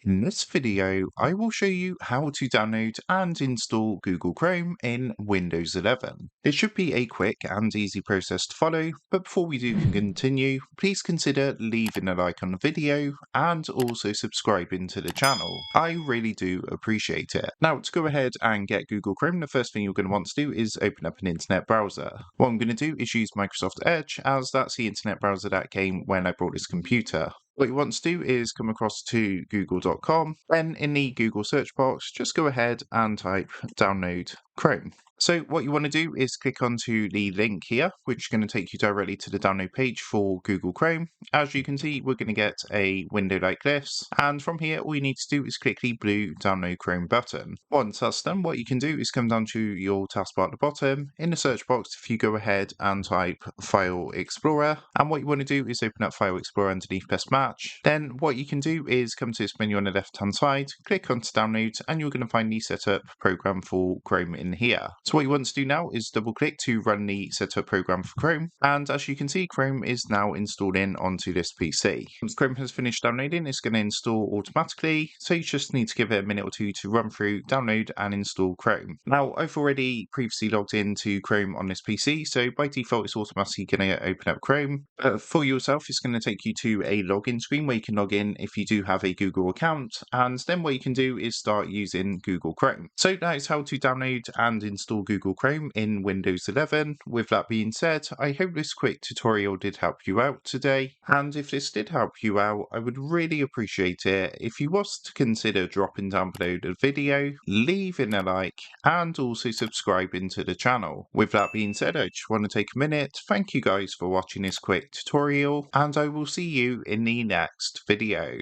In this video, I will show you how to download and install Google Chrome in Windows 11. It should be a quick and easy process to follow, but before we do continue, please consider leaving a like on the video and also subscribing to the channel. I really do appreciate it. Now, to go ahead and get Google Chrome, the first thing you're going to want to do is open up an internet browser. What I'm going to do is use Microsoft Edge, as that's the internet browser that came when I bought this computer. What you want to do is come across to google.com, then in the Google search box, just go ahead and type download Chrome. So what you want to do is click onto the link here, which is going to take you directly to the download page for Google Chrome. As you can see, we're going to get a window like this, and from here all you need to do is click the blue download Chrome button. Once that's done, what you can do is come down to your taskbar at the bottom. In the search box, if you go ahead and type File Explorer, and what you want to do is open up File Explorer underneath Best Match. Then what you can do is come to this menu on the left hand side, click onto download, and you're going to find the setup program for Chrome in here. So what you want to do now is double click to run the setup program for Chrome, and as you can see, Chrome is now installing onto this PC. Once Chrome has finished downloading, it's going to install automatically, so you just need to give it a minute or two to run through, download and install Chrome. Now, I've already previously logged into Chrome on this PC, so by default it's automatically going to open up Chrome. For yourself, it's going to take you to a login screen where you can log in if you do have a Google account, and then what you can do is start using Google Chrome. So that is how to download and install Google Chrome in Windows 11. With that being said, I hope this quick tutorial did help you out today, and if this did help you out, I would really appreciate it if you was to consider dropping down below the video, leaving a like, and also subscribing to the channel. With that being said, I just want to take a minute, thank you guys for watching this quick tutorial, and I will see you in the next video.